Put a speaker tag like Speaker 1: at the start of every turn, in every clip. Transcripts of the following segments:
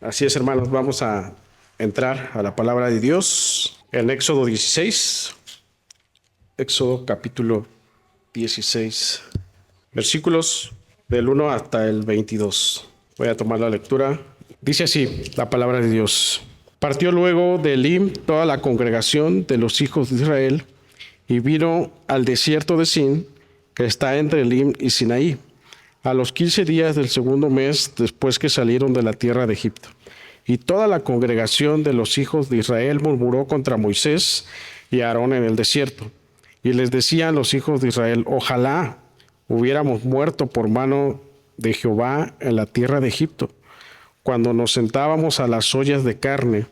Speaker 1: Así es, hermanos, vamos a entrar a la palabra de Dios en Éxodo 16, Éxodo capítulo 16, versículos del 1 hasta el 22. Voy a tomar la lectura. Dice así la palabra de Dios. Partió luego de Elim toda la congregación de los hijos de Israel y vino al desierto de Sin, que está entre Elim y Sinaí, a los 15 días del segundo mes después que salieron de la tierra de Egipto. Y toda la congregación de los hijos de Israel murmuró contra Moisés y Aarón en el desierto. Y les decían los hijos de Israel: ojalá hubiéramos muerto por mano de Jehová en la tierra de Egipto, cuando nos sentábamos a las ollas de carne,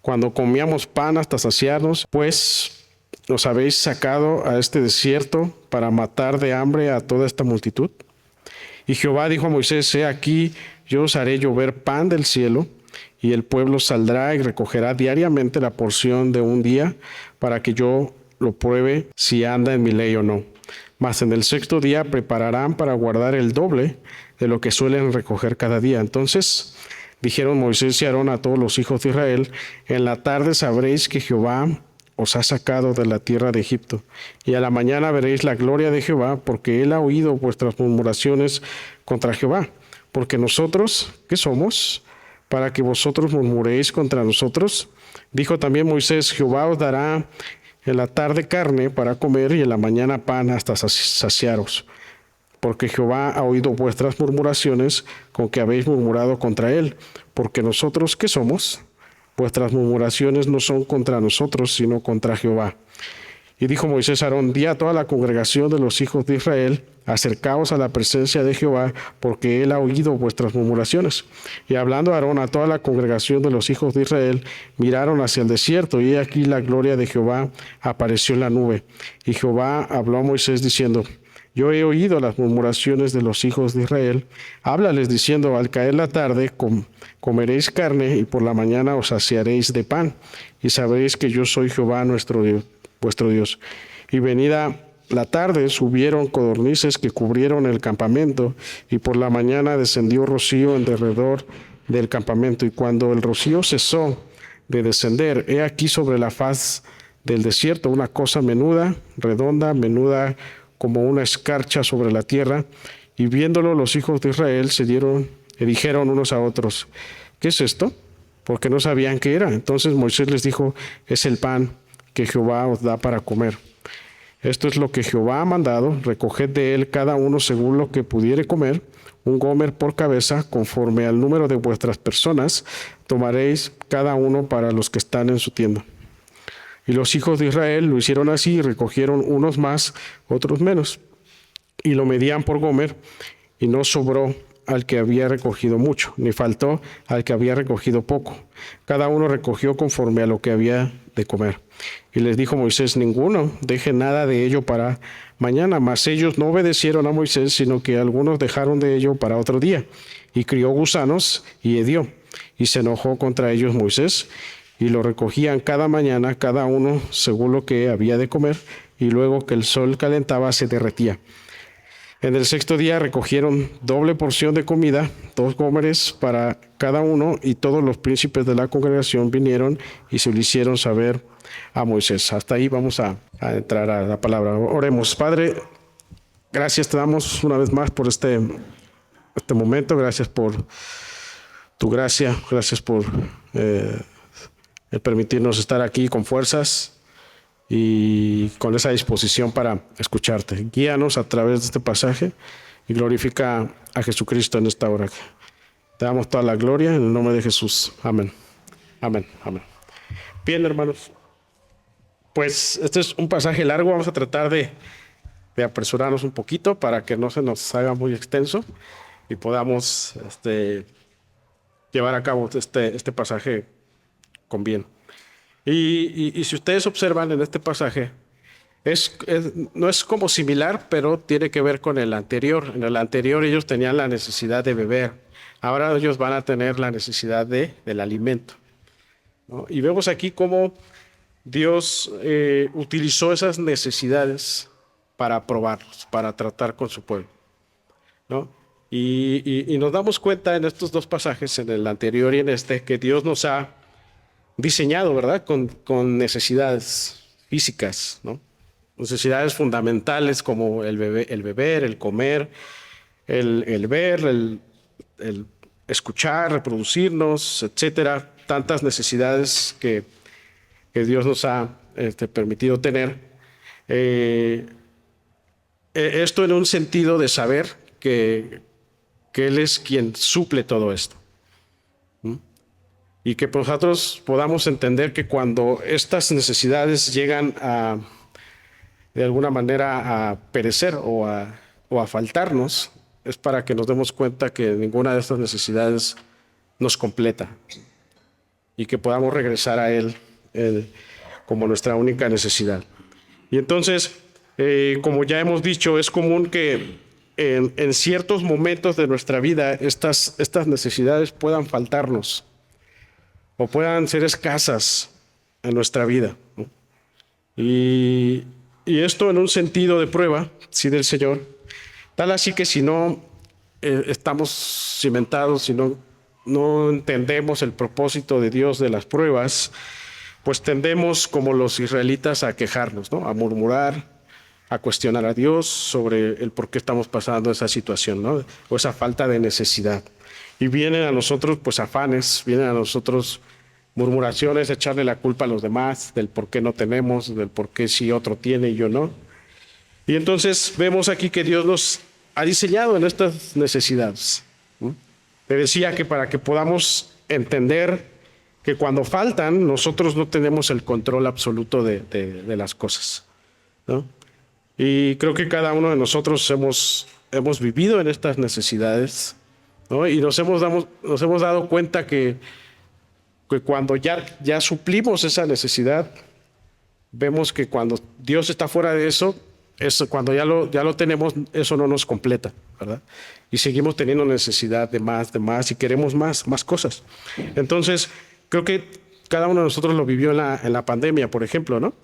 Speaker 1: cuando comíamos pan hasta saciarnos, pues nos habéis sacado a este desierto para matar de hambre a toda esta multitud. Y Jehová dijo a Moisés: he aquí, yo os haré llover pan del cielo, y el pueblo saldrá y recogerá diariamente la porción de un día, para que yo lo pruebe si anda en mi ley o no. Mas en el sexto día prepararán para guardar el doble de lo que suelen recoger cada día. Entonces dijeron Moisés y Aarón a todos los hijos de Israel: en la tarde sabréis que Jehová os ha sacado de la tierra de Egipto, y a la mañana veréis la gloria de Jehová, porque él ha oído vuestras murmuraciones contra Jehová. Porque nosotros, ¿qué somos? Para que vosotros murmuréis contra nosotros. Dijo también Moisés: Jehová os dará en la tarde carne para comer, y en la mañana pan hasta saciaros. Porque Jehová ha oído vuestras murmuraciones con que habéis murmurado contra él. Porque nosotros, ¿qué somos? Vuestras murmuraciones no son contra nosotros, sino contra Jehová. Y dijo Moisés a Aarón: di a toda la congregación de los hijos de Israel: acercaos a la presencia de Jehová, porque él ha oído vuestras murmuraciones. Y hablando Aarón a toda la congregación de los hijos de Israel, miraron hacia el desierto, y aquí la gloria de Jehová apareció en la nube. Y Jehová habló a Moisés diciendo: yo he oído las murmuraciones de los hijos de Israel. Háblales diciendo: al caer la tarde comeréis carne, y por la mañana os saciaréis de pan, y sabréis que yo soy Jehová vuestro Dios. Y venida la tarde subieron codornices que cubrieron el campamento, y por la mañana descendió rocío en derredor del campamento. Y cuando el rocío cesó de descender, he aquí sobre la faz del desierto una cosa menuda menuda como una escarcha sobre la tierra. Y viéndolo los hijos de Israel dijeron unos a otros: ¿qué es esto? Porque no sabían qué era. Entonces Moisés les dijo: es el pan que Jehová os da para comer. Esto es lo que Jehová ha mandado: recoged de él cada uno según lo que pudiere comer, un gomer por cabeza, conforme al número de vuestras personas, tomaréis cada uno para los que están en su tienda. Y los hijos de Israel lo hicieron así, y recogieron unos más, otros menos, y lo medían por gomer, y no sobró al que había recogido mucho, ni faltó al que había recogido poco. Cada uno recogió conforme a lo que había de comer. Y les dijo Moisés: ninguno deje nada de ello para mañana. Mas ellos no obedecieron a Moisés, sino que algunos dejaron de ello para otro día. Y crió gusanos y hedió. Y se enojó contra ellos Moisés, y lo recogían cada mañana, cada uno según lo que había de comer, y luego que el sol calentaba se derretía. En el sexto día recogieron doble porción de comida, 2 gómeres para cada uno, y todos los príncipes de la congregación vinieron y se lo hicieron saber a Moisés. Hasta ahí vamos a entrar a la palabra. Oremos. Padre, gracias te damos una vez más por este momento. Gracias por tu gracia. Gracias por el permitirnos estar aquí con fuerzas y con esa disposición para escucharte. Guíanos a través de este pasaje y glorifica a Jesucristo en esta hora. Te damos toda la gloria en el nombre de Jesús. Amén. Amén. Amén. Bien, hermanos. Pues este es un pasaje largo. Vamos a tratar de apresurarnos un poquito para que no se nos haga muy extenso y podamos llevar a cabo este pasaje con bien. Y si ustedes observan en este pasaje, no es como similar, pero tiene que ver con el anterior. En el anterior ellos tenían la necesidad de beber. Ahora ellos van a tener la necesidad del alimento, ¿no? Y vemos aquí cómo Dios utilizó esas necesidades para probarlos, para tratar con su pueblo, ¿no? Y nos damos cuenta en estos dos pasajes, en el anterior y en este, que Dios nos ha diseñado, ¿verdad? Con necesidades físicas, ¿no? Necesidades fundamentales como el beber, el comer, el ver, el escuchar, reproducirnos, etcétera. Tantas necesidades que Dios nos ha permitido tener. Esto en un sentido de saber que Él es quien suple todo esto. Y que nosotros podamos entender que cuando estas necesidades llegan de alguna manera a perecer o a faltarnos, es para que nos demos cuenta que ninguna de estas necesidades nos completa y que podamos regresar a Él como nuestra única necesidad. Y entonces, como ya hemos dicho, es común que en ciertos momentos de nuestra vida estas necesidades puedan faltarnos o puedan ser escasas en nuestra vida, ¿no? Y esto en un sentido de prueba, sí, del Señor, tal así que si no estamos cimentados, si no entendemos el propósito de Dios de las pruebas, pues tendemos como los israelitas a quejarnos, ¿no? A murmurar, a cuestionar a Dios sobre el por qué estamos pasando esa situación, ¿no? O esa falta de necesidad. Y vienen a nosotros pues afanes, vienen a nosotros murmuraciones, echarle la culpa a los demás del por qué no tenemos, del por qué si otro tiene y yo no. Y entonces vemos aquí que Dios nos ha diseñado en estas necesidades. Te decía que para que podamos entender que cuando faltan, nosotros no tenemos el control absoluto de las cosas, ¿no? Y creo que cada uno de nosotros hemos vivido en estas necesidades, ¿no? Y nos hemos dado cuenta que cuando ya suplimos esa necesidad, vemos que cuando Dios está fuera de eso cuando ya lo tenemos, eso no nos completa, ¿verdad? Y seguimos teniendo necesidad de más y queremos más cosas. Entonces, creo que cada uno de nosotros lo vivió en la pandemia, por ejemplo, ¿no?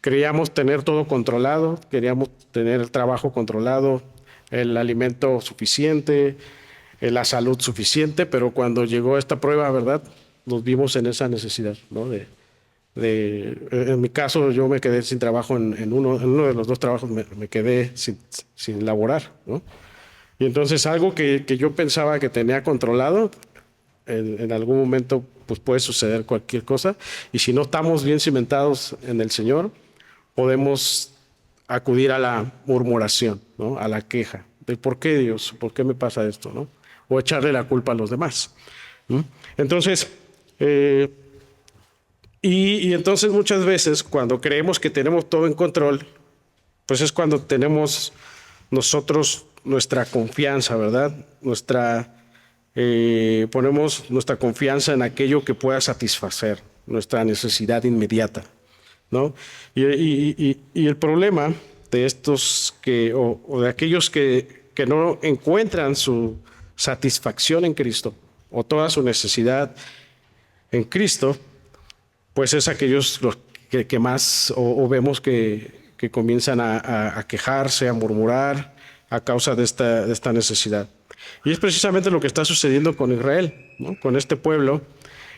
Speaker 1: Queríamos tener todo controlado, queríamos tener el trabajo controlado, el alimento suficiente, la salud suficiente, pero cuando llegó esta prueba, ¿verdad? Nos vimos en esa necesidad, ¿no? En mi caso, yo me quedé sin trabajo en uno de los dos trabajos, me quedé sin laborar, ¿no? Y entonces algo que yo pensaba que tenía controlado, en algún momento pues puede suceder cualquier cosa, y si no estamos bien cimentados en el Señor, podemos acudir a la murmuración, ¿no? A la queja de ¿por qué Dios? ¿Por qué me pasa esto? ¿No? O echarle la culpa a los demás, ¿no? Entonces, y entonces muchas veces cuando creemos que tenemos todo en control, pues es cuando tenemos nosotros nuestra confianza, ¿verdad? Ponemos nuestra confianza en aquello que pueda satisfacer nuestra necesidad inmediata, ¿no? Y el problema de estos o de aquellos que no encuentran su satisfacción en Cristo o toda su necesidad en Cristo, pues es aquellos los que más o vemos que comienzan a quejarse, a murmurar a causa de esta necesidad. Y es precisamente lo que está sucediendo con Israel, ¿no? Con este pueblo,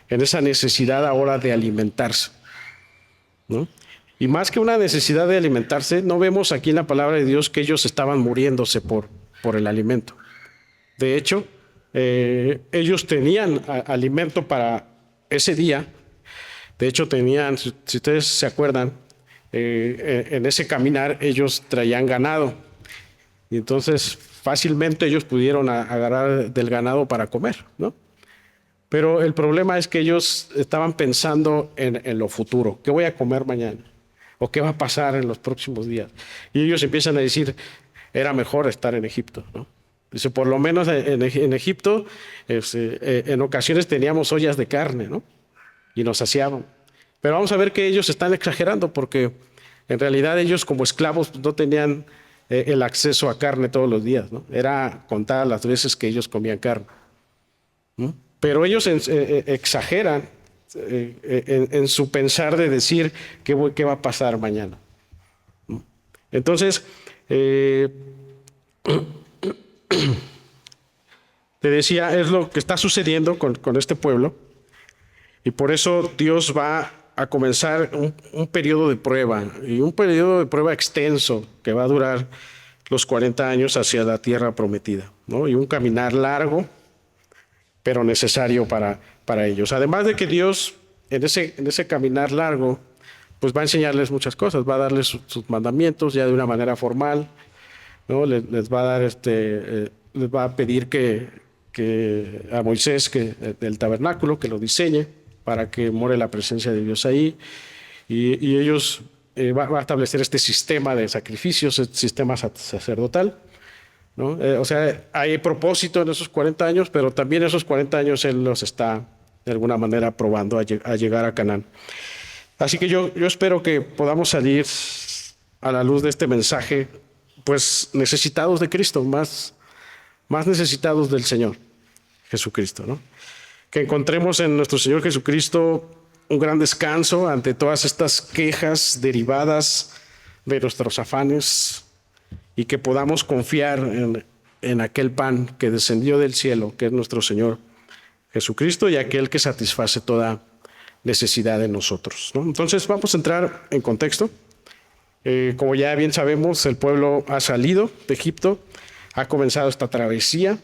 Speaker 1: en esa necesidad ahora de alimentarse, ¿no? Y más que una necesidad de alimentarse, no vemos aquí en la palabra de Dios que ellos estaban muriéndose por el alimento. De hecho, ellos tenían alimento para ese día. De hecho, tenían, si ustedes se acuerdan, en ese caminar ellos traían ganado. Y entonces fácilmente ellos pudieron agarrar del ganado para comer, ¿no? Pero el problema es que ellos estaban pensando en lo futuro. ¿Qué voy a comer mañana? ¿O qué va a pasar en los próximos días? Y ellos empiezan a decir, era mejor estar en Egipto, ¿no? Dice, por lo menos en Egipto, en ocasiones teníamos ollas de carne, ¿no? Y nos saciaban. Pero vamos a ver que ellos están exagerando porque en realidad ellos como esclavos no tenían el acceso a carne todos los días, ¿no? Era contadas las veces que ellos comían carne, ¿no? Pero ellos exageran en su pensar de decir qué va a pasar mañana, ¿no? Entonces, Te decía, es lo que está sucediendo con este pueblo, y por eso Dios va a comenzar un periodo de prueba, y un periodo de prueba extenso que va a durar los 40 años hacia la tierra prometida, ¿no? Y un caminar largo, pero necesario para ellos. Además de que Dios en ese caminar largo, pues va a enseñarles muchas cosas, va a darles sus mandamientos ya de una manera formal, ¿no? Les va a dar les va a pedir que a Moisés que del tabernáculo que lo diseñe para que more la presencia de Dios ahí, y ellos va a establecer este sistema de sacrificios, este sistema sacerdotal, ¿no? O sea, hay propósito en esos 40 años, pero también esos 40 años Él los está de alguna manera probando a llegar a Canaán. Así que yo espero que podamos salir a la luz de este mensaje, pues necesitados de Cristo, más necesitados del Señor Jesucristo, ¿no? Que encontremos en nuestro Señor Jesucristo un gran descanso ante todas estas quejas derivadas de nuestros afanes, y que podamos confiar en aquel pan que descendió del cielo, que es nuestro Señor Jesucristo, y aquel que satisface toda necesidad de nosotros, ¿no? Entonces vamos a entrar en contexto. Como ya bien sabemos, el pueblo ha salido de Egipto, ha comenzado esta travesía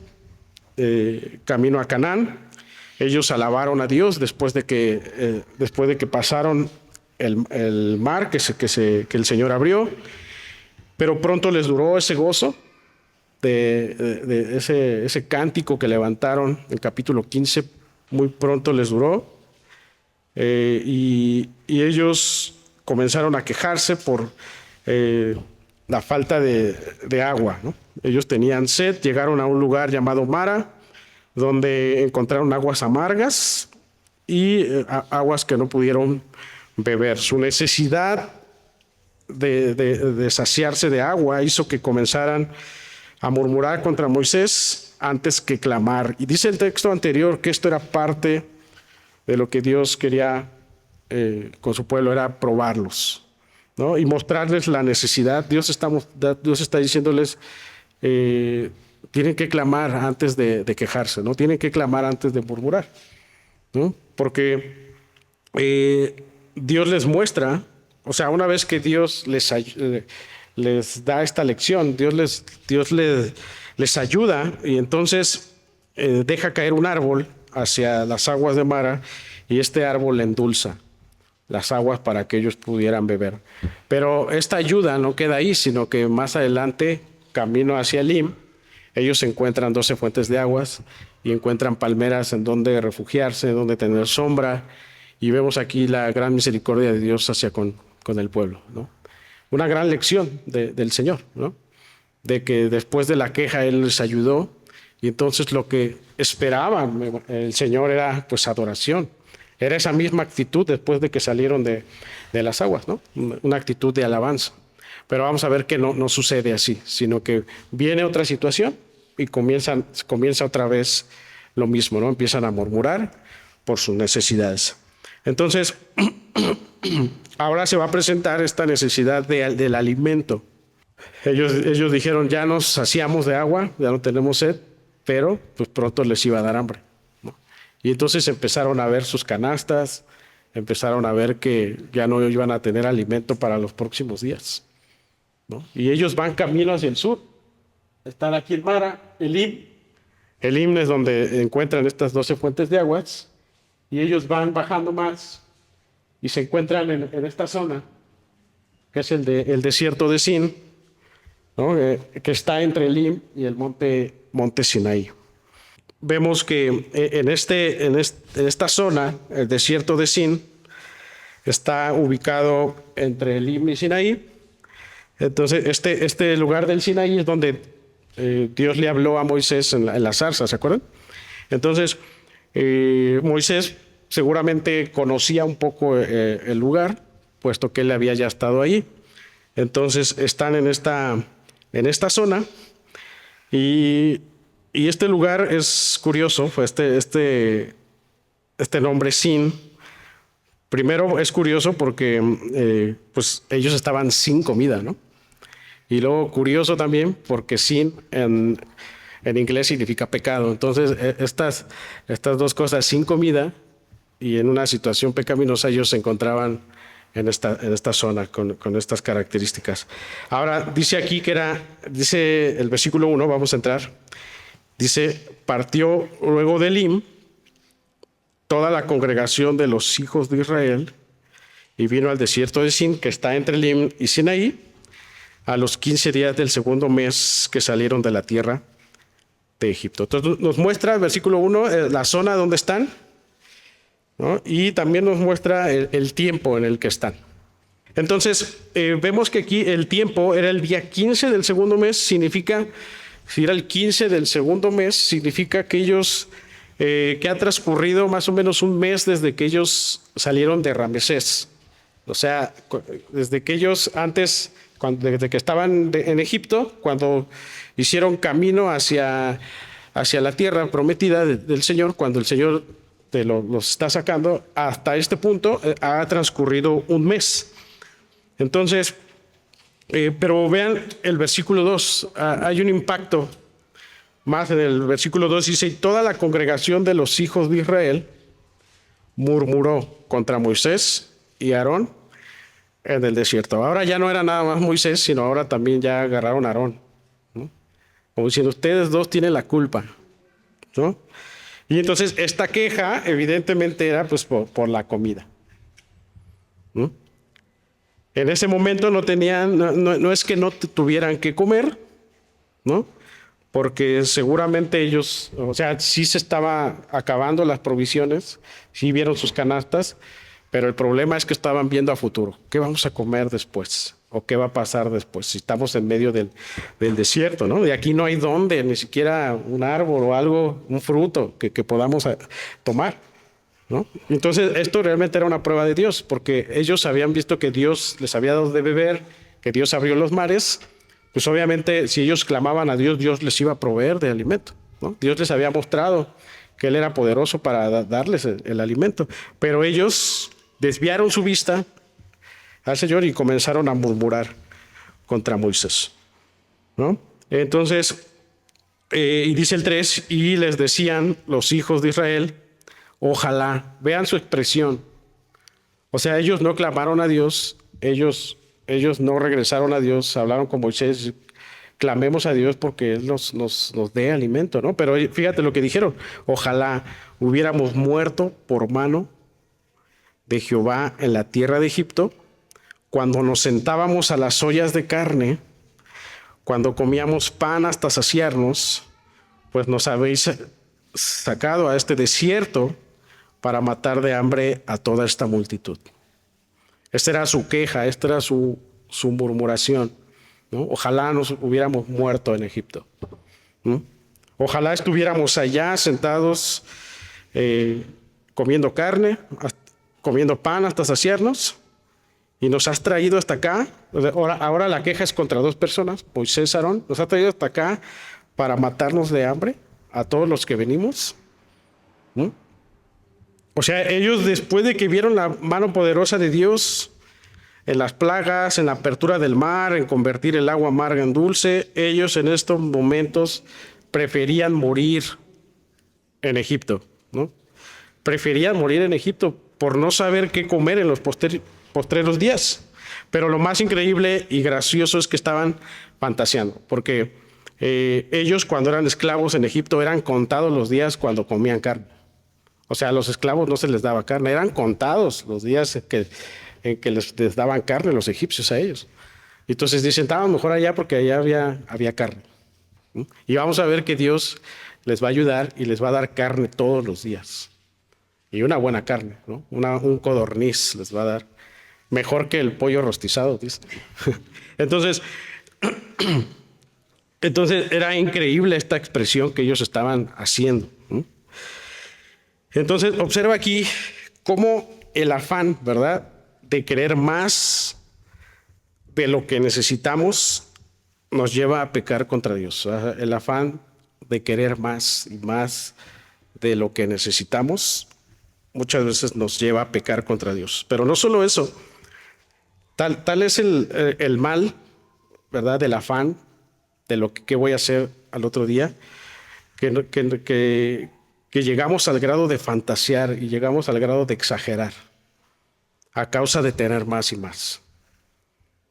Speaker 1: camino a Canaán. Ellos alabaron a Dios después de que pasaron el mar que el Señor abrió, pero pronto les duró ese gozo de ese cántico que levantaron en el capítulo 15, muy pronto les duró, y ellos comenzaron a quejarse por la falta de agua, ¿no? Ellos tenían sed, llegaron a un lugar llamado Mara, donde encontraron aguas amargas y aguas que no pudieron beber. Su necesidad de saciarse de agua hizo que comenzaran a murmurar contra Moisés antes que clamar. Y dice el texto anterior que esto era parte de lo que Dios quería con su pueblo, era probarlos, ¿no? Y mostrarles la necesidad. Dios está diciéndoles, tienen que clamar antes de quejarse, ¿no? Tienen que clamar antes de murmurar, ¿no? Porque Dios les muestra, o sea, una vez que Dios les da esta lección, Dios les ayuda, y entonces deja caer un árbol hacia las aguas de Mara, y este árbol endulza las aguas para que ellos pudieran beber. Pero esta ayuda no queda ahí, sino que más adelante, camino hacia Elim, ellos encuentran 12 fuentes de aguas y encuentran palmeras en donde refugiarse, en donde tener sombra, y vemos aquí la gran misericordia de Dios hacia con el pueblo, ¿no? Una gran lección del Señor, ¿no? De que después de la queja Él les ayudó, y entonces lo que esperaba el Señor era pues adoración. Era esa misma actitud después de que salieron de las aguas, ¿no? Una actitud de alabanza. Pero vamos a ver que no sucede así, sino que viene otra situación y comienza otra vez lo mismo, ¿no? Empiezan a murmurar por sus necesidades. Entonces, ahora se va a presentar esta necesidad del alimento. Ellos dijeron, ya nos saciamos de agua, ya no tenemos sed, pero pues pronto les iba a dar hambre, ¿no? Y entonces empezaron a ver sus canastas, empezaron a ver que ya no iban a tener alimento para los próximos días, ¿no? Y ellos van camino hacia el sur. Están aquí en Mara, Elim. Elim es donde encuentran estas 12 fuentes de aguas, y ellos van bajando más y se encuentran en esta zona, que es el desierto de Sin, ¿no? Que está entre Elim y el monte Sinaí. Vemos que en esta zona, el desierto de Sin, está ubicado entre Elim y Sinaí. Entonces, este lugar del Sinaí es donde Dios le habló a Moisés en la zarza, ¿se acuerdan? Entonces, Moisés seguramente conocía un poco el lugar, puesto que él había ya estado ahí. Entonces, están en esta zona, y este lugar es curioso, fue este nombre Sin. Primero es curioso porque pues ellos estaban sin comida, ¿no? Y luego curioso también porque Sin en inglés significa pecado. Entonces, estas dos cosas, sin comida y en una situación pecaminosa, ellos se encontraban en esta zona con estas características. Ahora, dice aquí dice el versículo 1, vamos a entrar, dice, partió luego de Elim toda la congregación de los hijos de Israel y vino al desierto de Sin, que está entre Elim y Sinaí, a los 15 días del segundo mes que salieron de la tierra de Egipto. Entonces nos muestra el versículo 1 la zona donde están, ¿no? Y también nos muestra el tiempo en el que están. Entonces vemos que aquí el tiempo era el día 15 del segundo mes, significa, si era el 15 del segundo mes, significa que que ha transcurrido más o menos un mes desde que ellos salieron de Ramesés. O sea, desde que ellos antes, desde que estaban en Egipto, cuando hicieron camino hacia la tierra prometida del Señor, cuando el Señor los está sacando, hasta este punto ha transcurrido un mes. Entonces, pero vean el versículo 2, hay un impacto más en el versículo 2, dice, y toda la congregación de los hijos de Israel murmuró contra Moisés y Aarón en el desierto. Ahora ya no era nada más Moisés, sino ahora también ya agarraron a Aarón, ¿no? Como diciendo, ustedes dos tienen la culpa, ¿no? Y entonces esta queja evidentemente era pues por la comida, ¿no? En ese momento no es que no tuvieran que comer, ¿no? Porque seguramente ellos, o sea, sí se estaba acabando las provisiones, sí vieron sus canastas, pero el problema es que estaban viendo a futuro. ¿Qué vamos a comer después? ¿O qué va a pasar después? Si estamos en medio del desierto, ¿no? De aquí no hay dónde, ni siquiera un árbol o algo, un fruto que podamos tomar, ¿no? Entonces, esto realmente era una prueba de Dios, porque ellos habían visto que Dios les había dado de beber, que Dios abrió los mares. Pues obviamente si ellos clamaban a Dios, Dios les iba a proveer de alimento, ¿no? Dios les había mostrado que Él era poderoso para darles el alimento. Pero ellos desviaron su vista al Señor y comenzaron a murmurar contra Moisés, ¿no? Entonces, y dice el 3, y les decían los hijos de Israel, ojalá, vean su expresión. O sea, ellos no clamaron a Dios, ellos no regresaron a Dios, hablaron con Moisés, clamemos a Dios porque Él nos dé alimento, ¿no? Pero fíjate lo que dijeron, ojalá hubiéramos muerto por mano de Jehová en la tierra de Egipto, cuando nos sentábamos a las ollas de carne, cuando comíamos pan hasta saciarnos, pues nos habéis sacado a este desierto para matar de hambre a toda esta multitud. Esta era su queja, esta era su murmuración, ¿no? Ojalá nos hubiéramos muerto en Egipto, ¿no? Ojalá estuviéramos allá sentados comiendo carne, comiendo pan hasta saciarnos, y nos has traído hasta acá. Ahora la queja es contra dos personas, Moisés y Aarón, nos has traído hasta acá para matarnos de hambre a todos los que venimos, ¿no? O sea, ellos después de que vieron la mano poderosa de Dios en las plagas, en la apertura del mar, en convertir el agua amarga en dulce, ellos en estos momentos preferían morir en Egipto, ¿no? Preferían morir en Egipto por no saber qué comer en los postreros días. Pero lo más increíble y gracioso es que estaban fantaseando, porque ellos cuando eran esclavos en Egipto eran contados los días cuando comían carne. O sea, a los esclavos no se les daba carne, eran contados los días en que les daban carne los egipcios a ellos. Entonces dicen, estábamos mejor allá porque allá había carne, ¿no? Y vamos a ver que Dios les va a ayudar y les va a dar carne todos los días. Y una buena carne, ¿no? Un codorniz les va a dar. Mejor que el pollo rostizado, dice. Entonces era increíble esta expresión que ellos estaban haciendo, ¿no? Entonces, observa aquí cómo el afán, ¿verdad?, de querer más de lo que necesitamos nos lleva a pecar contra Dios. El afán de querer más y más de lo que necesitamos muchas veces nos lleva a pecar contra Dios. Pero no solo eso, tal es el mal, ¿verdad?, del afán de lo que voy a hacer al otro día, que llegamos al grado de fantasear y llegamos al grado de exagerar a causa de tener más y más,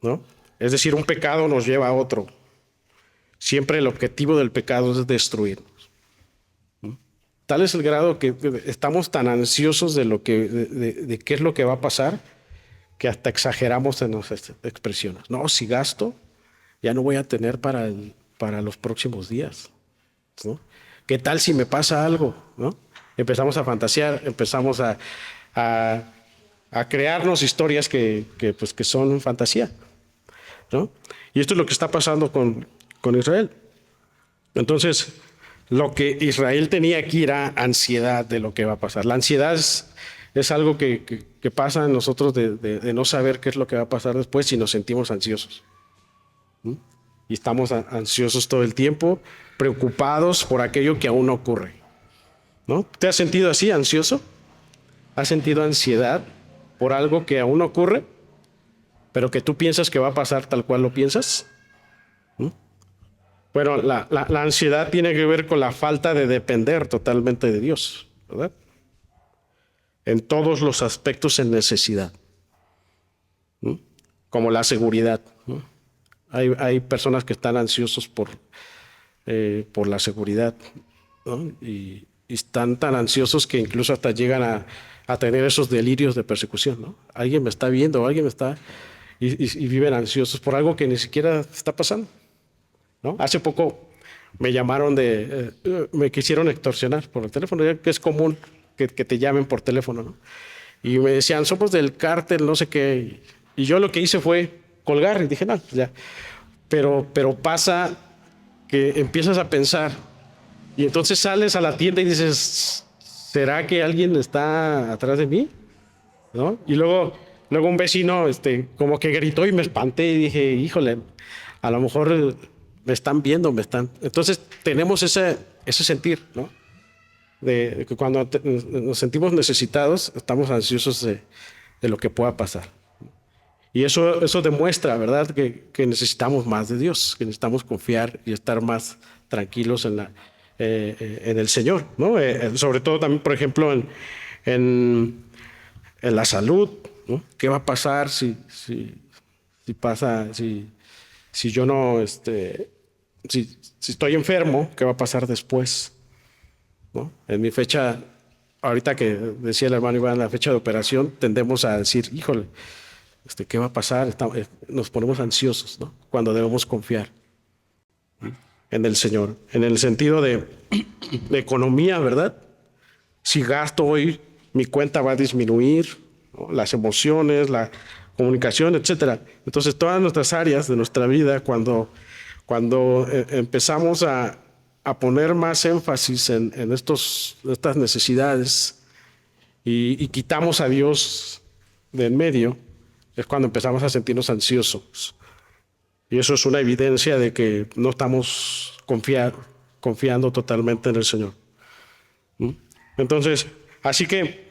Speaker 1: ¿no? Es decir, un pecado nos lleva a otro. Siempre el objetivo del pecado es destruirnos. Tal es el grado que estamos tan ansiosos de de qué es lo que va a pasar, que hasta exageramos en nuestras expresiones. No, si gasto, ya no voy a tener para los próximos días, ¿no? ¿Qué tal si me pasa algo? ¿No? Empezamos a fantasear, empezamos a, a crearnos historias pues, que son fantasía, ¿no? Y esto es lo que está pasando con Israel. Entonces, lo que Israel tenía aquí era ansiedad de lo que va a pasar. La ansiedad es algo que pasa en nosotros de no saber qué es lo que va a pasar después si nos sentimos ansiosos. Y estamos ansiosos todo el tiempo, preocupados por aquello que aún no ocurre, ¿no? ¿Te has sentido así, ansioso? ¿Has sentido ansiedad por algo que aún no ocurre, pero que tú piensas que va a pasar tal cual lo piensas? Bueno, la ansiedad tiene que ver con la falta de depender totalmente de Dios, ¿verdad? En todos los aspectos en necesidad, ¿no? Como la seguridad, ¿no? Hay personas que están ansiosos por la seguridad, ¿no? Y están tan ansiosos que incluso hasta llegan a tener esos delirios de persecución, ¿no? Alguien me está viendo, alguien me está... Y viven ansiosos por algo que ni siquiera está pasando, ¿no? Hace poco me llamaron me quisieron extorsionar por el teléfono, ya que es común que te llamen por teléfono, ¿no? Y me decían, somos del cártel, no sé qué. Y yo lo que hice fue colgar y dije, no, pues ya. Pero pasa que empiezas a pensar y entonces sales a la tienda y dices, ¿será que alguien está atrás de mí? ¿No? Y luego un vecino como que gritó y me espanté y dije, híjole, a lo mejor me están viendo, me están... Entonces tenemos ese sentir, ¿no? De que cuando nos sentimos necesitados, estamos ansiosos de lo que pueda pasar. Y eso demuestra, ¿verdad?, que necesitamos más de Dios, que necesitamos confiar y estar más tranquilos en el Señor, ¿no? Sobre todo también, por ejemplo, en, en la salud, ¿no? ¿Qué va a pasar si yo no, si estoy enfermo? ¿Qué va a pasar después? ¿No? En mi fecha, ahorita que decía el hermano Iván, la fecha de operación, tendemos a decir, híjole, ¿qué va a pasar? Nos ponemos ansiosos, ¿no? Cuando debemos confiar en el Señor, en el sentido de economía, ¿verdad? Si gasto hoy, mi cuenta va a disminuir, ¿no? Las emociones, la comunicación, etcétera. Entonces, todas nuestras áreas de nuestra vida, cuando empezamos a poner más énfasis en estas necesidades y quitamos a Dios de en medio, es cuando empezamos a sentirnos ansiosos. Y eso es una evidencia de que no estamos confiando totalmente en el Señor. Entonces, así que,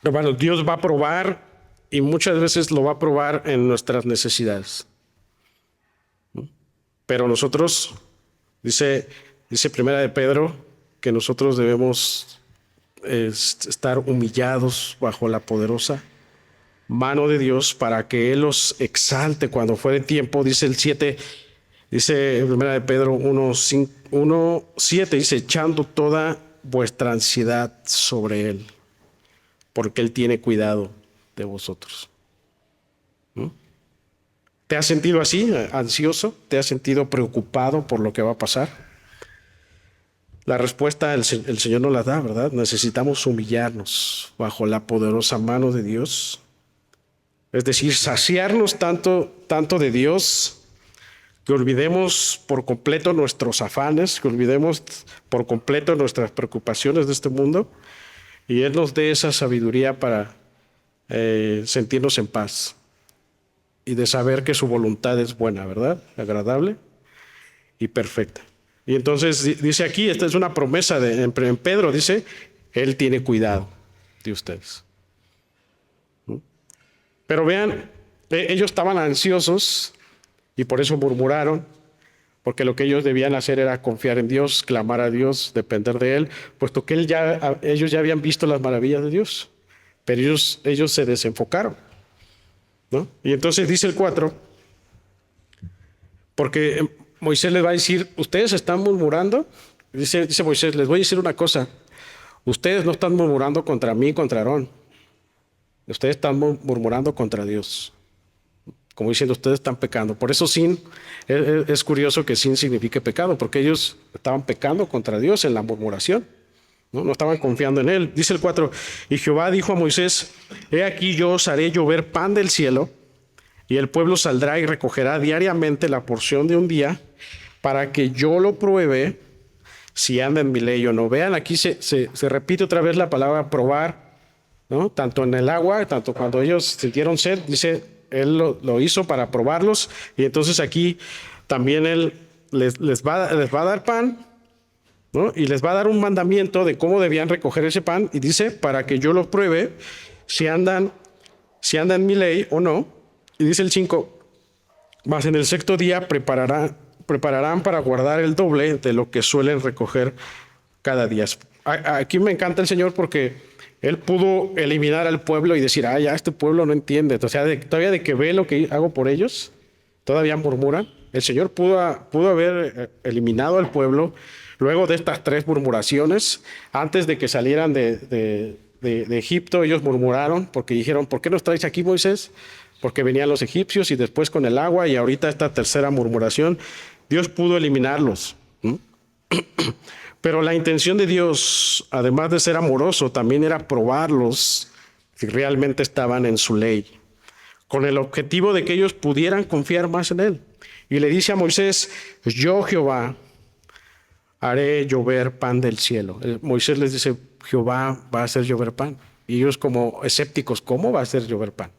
Speaker 1: hermanos, Dios va a probar y muchas veces lo va a probar en nuestras necesidades. Pero nosotros, dice Primera de Pedro, que nosotros debemos estar humillados bajo la poderosa mano de Dios para que Él los exalte cuando fuere tiempo. Dice el 7, dice en Primera de Pedro 1:7, dice, echando toda vuestra ansiedad sobre Él, porque Él tiene cuidado de vosotros. ¿No? ¿Te has sentido así, ansioso? ¿Te has sentido preocupado por lo que va a pasar? La respuesta el Señor nos la da, ¿verdad? Necesitamos humillarnos bajo la poderosa mano de Dios. Es decir, saciarnos tanto de Dios que olvidemos por completo nuestros afanes, que olvidemos por completo nuestras preocupaciones de este mundo y Él nos dé esa sabiduría para sentirnos en paz y de saber que su voluntad es buena, ¿verdad? Agradable y perfecta. Y entonces dice aquí, esta es una promesa en Pedro, dice, Él tiene cuidado de ustedes. Pero vean, ellos estaban ansiosos y por eso murmuraron, porque lo que ellos debían hacer era confiar en Dios, clamar a Dios, depender de Él, puesto que ellos ya habían visto las maravillas de Dios, pero ellos se desenfocaron, ¿no? Y entonces dice el 4, porque Moisés les va a decir, ustedes están murmurando, dice Moisés, les voy a decir una cosa, ustedes no están murmurando contra mí, contra Aarón, ustedes están murmurando contra Dios. Como diciendo, ustedes están pecando. Por eso sin, es curioso que sin signifique pecado, porque ellos estaban pecando contra Dios en la murmuración, ¿no? No estaban confiando en Él. Dice el 4, y Jehová dijo a Moisés, he aquí yo os haré llover pan del cielo, y el pueblo saldrá y recogerá diariamente la porción de un día, para que yo lo pruebe si anda en mi ley o no. Vean, aquí se repite otra vez la palabra probar, ¿no? Tanto en el agua, tanto cuando ellos sintieron sed, dice, Él lo hizo para probarlos, y entonces aquí también Él les va a dar pan, ¿no? Y les va a dar un mandamiento de cómo debían recoger ese pan, y dice, para que yo lo pruebe si andan en mi ley o no. Y dice el 5, mas en el sexto día prepararán para guardar el doble de lo que suelen recoger cada día. Aquí me encanta el Señor porque Él pudo eliminar al pueblo y decir, ya este pueblo no entiende. O sea, todavía de que ve lo que hago por ellos, todavía murmuran. El Señor pudo haber eliminado al pueblo luego de estas 3 murmuraciones. Antes de que salieran de Egipto, ellos murmuraron porque dijeron, ¿por qué nos traes aquí, Moisés? Porque venían los egipcios y después con el agua, y ahorita esta tercera murmuración. Dios pudo eliminarlos. Pero la intención de Dios, además de ser amoroso, también era probarlos si realmente estaban en su ley, con el objetivo de que ellos pudieran confiar más en Él. Y le dice a Moisés, yo Jehová haré llover pan del cielo. Moisés les dice, Jehová va a hacer llover pan. Y ellos como escépticos, ¿cómo va a hacer llover pan?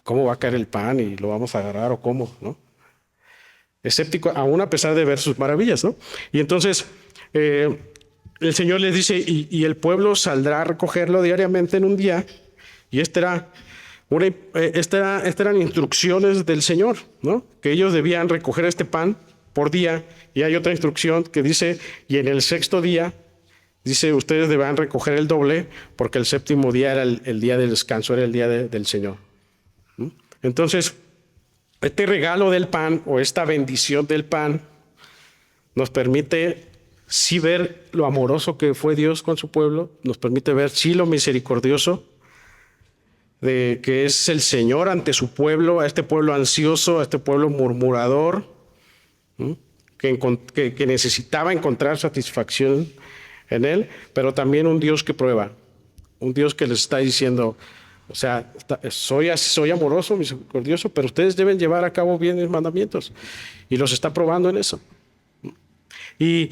Speaker 1: ¿Cómo va a caer el pan y lo vamos a agarrar o cómo, no? Escéptico, aún a pesar de ver sus maravillas, ¿no? Y entonces el Señor les dice, y el pueblo saldrá a recogerlo diariamente en un día, y estas eran instrucciones del Señor, ¿no? Que ellos debían recoger este pan por día, y hay otra instrucción que dice, y en el sexto día, dice, ustedes deberán recoger el doble, porque el séptimo día era el día del descanso, era el día del Señor. Entonces, este regalo del pan o esta bendición del pan nos permite sí ver lo amoroso que fue Dios con su pueblo, nos permite ver sí lo misericordioso de que es el Señor ante su pueblo, a este pueblo ansioso, a este pueblo murmurador, que necesitaba encontrar satisfacción en Él, pero también un Dios que prueba, un Dios que les está diciendo, o sea, soy amoroso, misericordioso, pero ustedes deben llevar a cabo bien mis mandamientos. Y los está probando en eso. Y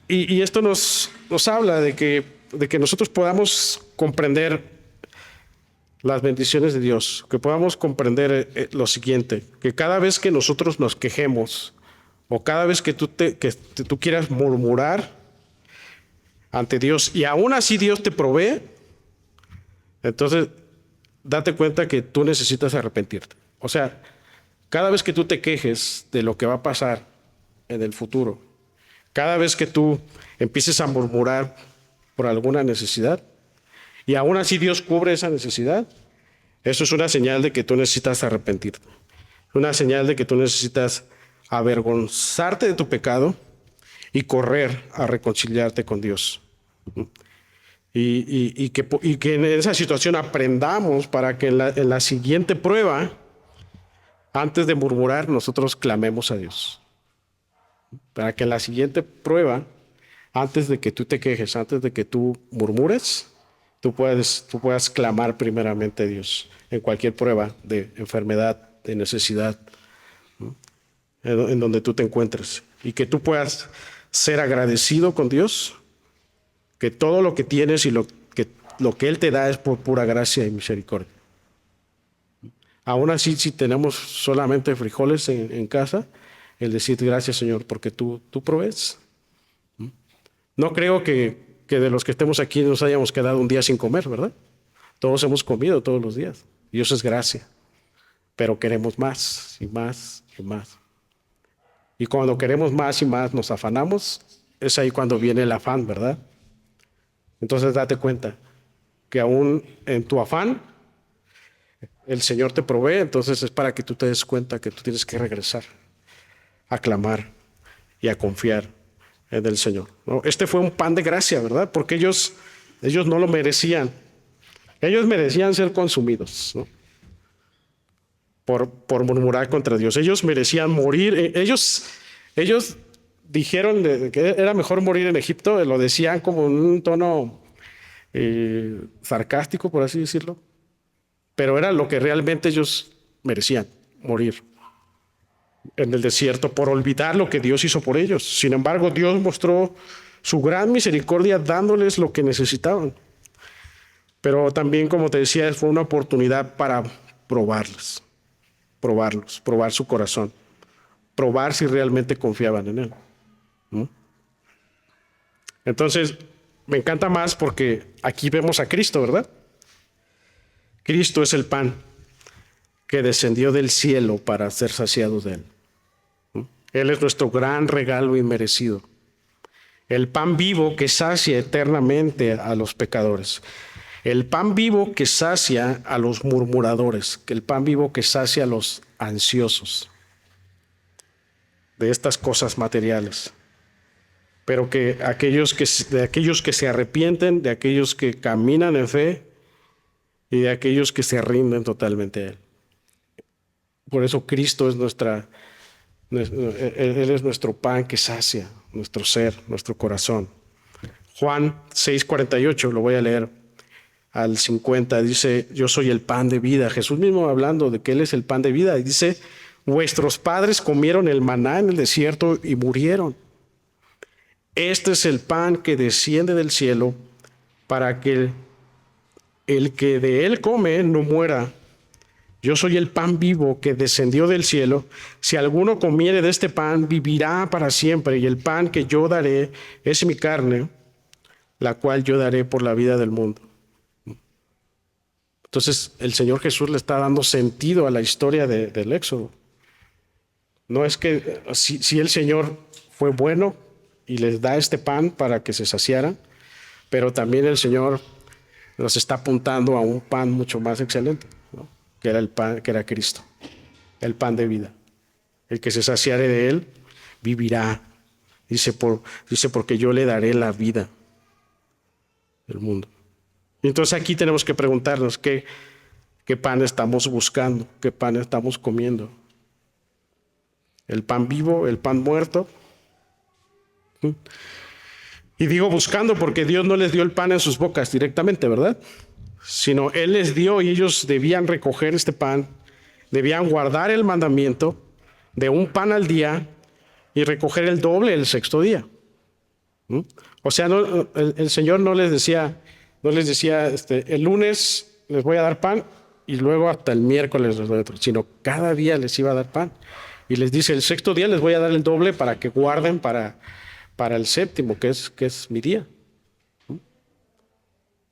Speaker 1: esto nos habla de que nosotros podamos comprender las bendiciones de Dios, que podamos comprender lo siguiente, que cada vez que nosotros nos quejemos o cada vez que tú quieras murmurar ante Dios y aún así Dios te provee, entonces date cuenta que tú necesitas arrepentirte. O sea, cada vez que tú te quejes de lo que va a pasar en el futuro, cada vez que tú empieces a murmurar por alguna necesidad y aún así Dios cubre esa necesidad, eso es una señal de que tú necesitas arrepentirte. Una señal de que tú necesitas avergonzarte de tu pecado y correr a reconciliarte con Dios. Y que en esa situación aprendamos para que en la siguiente prueba, antes de murmurar, nosotros clamemos a Dios. Para que en la siguiente prueba, antes de que tú te quejes, antes de que tú murmures, tú puedas clamar primeramente a Dios en cualquier prueba de enfermedad, de necesidad, ¿no? En donde tú te encuentres. Y que tú puedas ser agradecido con Dios, que todo lo que tienes y lo que Él te da es por pura gracia y misericordia. Aún así, si tenemos solamente frijoles en casa, el decir gracias, Señor, porque tú provees. No creo que de los que estemos aquí nos hayamos quedado un día sin comer, ¿verdad? Todos hemos comido todos los días y eso es gracia. Pero queremos más y más y más. Y cuando queremos más y más, nos afanamos, es ahí cuando viene el afán, ¿verdad? Entonces date cuenta que aún en tu afán, el Señor te provee, entonces es para que tú te des cuenta que tú tienes que regresar a clamar y a confiar en el Señor, ¿no? Este fue un pan de gracia, ¿verdad? Porque ellos no lo merecían. Ellos merecían ser consumidos, ¿no? Por murmurar contra Dios. Ellos merecían morir. Ellos dijeron que era mejor morir en Egipto, lo decían como en un tono sarcástico, por así decirlo, pero era lo que realmente ellos merecían, morir en el desierto por olvidar lo que Dios hizo por ellos. Sin embargo, Dios mostró su gran misericordia dándoles lo que necesitaban. Pero también, como te decía, fue una oportunidad para probarlos, probar su corazón, probar si realmente confiaban en Él, ¿no? Entonces, me encanta más porque aquí vemos a Cristo, ¿verdad? Cristo es el pan que descendió del cielo para ser saciados de Él. Él es nuestro gran regalo inmerecido. El pan vivo que sacia eternamente a los pecadores. El pan vivo que sacia a los murmuradores. El pan vivo que sacia a los ansiosos de estas cosas materiales. Pero que de aquellos que se arrepienten, de aquellos que caminan en fe y de aquellos que se rinden totalmente a Él. Por eso Cristo es Él es nuestro pan que sacia nuestro ser, nuestro corazón. Juan 6:48, lo voy a leer al 50, dice: yo soy el pan de vida. Jesús mismo hablando de que Él es el pan de vida. Y dice: vuestros padres comieron el maná en el desierto y murieron. Este es el pan que desciende del cielo para que el que de él come no muera. Yo soy el pan vivo que descendió del cielo. Si alguno comiere de este pan, vivirá para siempre. Y el pan que yo daré es mi carne, la cual yo daré por la vida del mundo. Entonces, el Señor Jesús le está dando sentido a la historia del Éxodo. No es que si el Señor fue bueno y les da este pan para que se saciaran, pero también el Señor nos está apuntando a un pan mucho más excelente, ¿no? Que era el pan, que era Cristo, el pan de vida. El que se saciare de él vivirá. Dice porque yo le daré la vida del mundo. Y entonces aquí tenemos que preguntarnos qué pan estamos buscando, qué pan estamos comiendo. El pan vivo, el pan muerto. Y digo buscando porque Dios no les dio el pan en sus bocas directamente, ¿verdad? Sino Él les dio y ellos debían recoger este pan, debían guardar el mandamiento de un pan al día y recoger el doble el sexto día. O sea, el Señor no les decía, el lunes les voy a dar pan y luego hasta el miércoles les doy otro, sino cada día les iba a dar pan. Y les dice: el sexto día les voy a dar el doble para que guarden para el séptimo, que es mi día.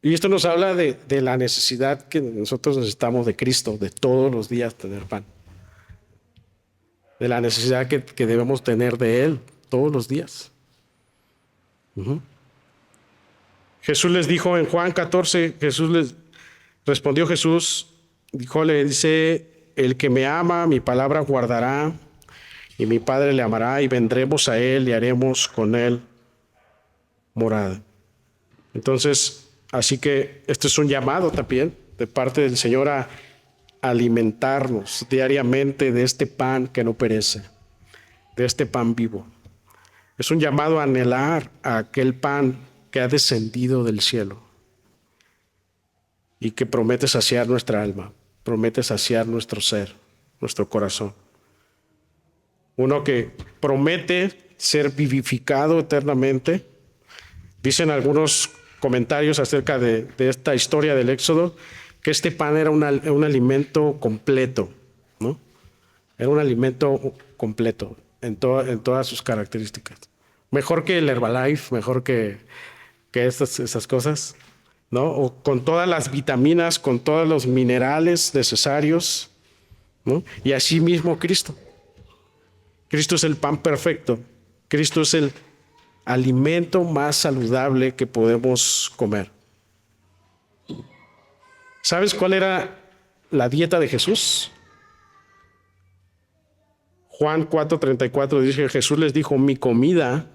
Speaker 1: Y esto nos habla de la necesidad que nosotros necesitamos de Cristo, de todos los días tener pan. De la necesidad que debemos tener de Él todos los días. Jesús les dijo en Juan 14, respondió Jesús, dice: el que me ama, mi palabra guardará, y mi Padre le amará, y vendremos a Él y haremos con Él morada. Entonces, así que este es un llamado también de parte del Señor a alimentarnos diariamente de este pan que no perece, de este pan vivo. Es un llamado a anhelar a aquel pan que ha descendido del cielo y que promete saciar nuestra alma, promete saciar nuestro ser, nuestro corazón. Uno que promete ser vivificado eternamente. Dicen algunos comentarios acerca de esta historia del Éxodo que este pan era un alimento completo, ¿no? Era un alimento completo en todas sus características. Mejor que el Herbalife, mejor que esas cosas, ¿no? O con todas las vitaminas, con todos los minerales necesarios, ¿no? Y así mismo Cristo. Cristo es el pan perfecto. Cristo es el alimento más saludable que podemos comer. ¿Sabes cuál era la dieta de Jesús? Juan 4:34 dice: Jesús les dijo, mi comida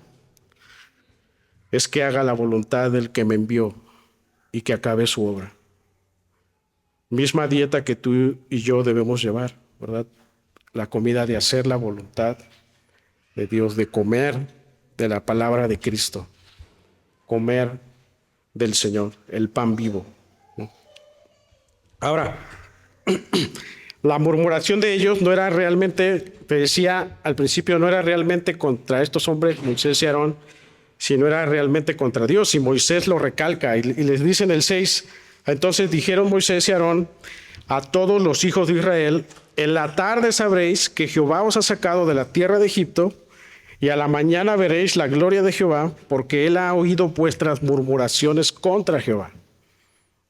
Speaker 1: es que haga la voluntad del que me envió y que acabe su obra. Misma dieta que tú y yo debemos llevar, ¿verdad? La comida de hacer la voluntad de Dios, de comer de la palabra de Cristo, comer del Señor, el pan vivo, ¿no? Ahora, la murmuración de ellos no era realmente, te decía al principio, no era realmente contra estos hombres, Moisés y Aarón, sino era realmente contra Dios. Y Moisés lo recalca y les dice en el 6, entonces dijeron Moisés y Aarón a todos los hijos de Israel, en la tarde sabréis que Jehová os ha sacado de la tierra de Egipto, y a la mañana veréis la gloria de Jehová, porque él ha oído vuestras murmuraciones contra Jehová.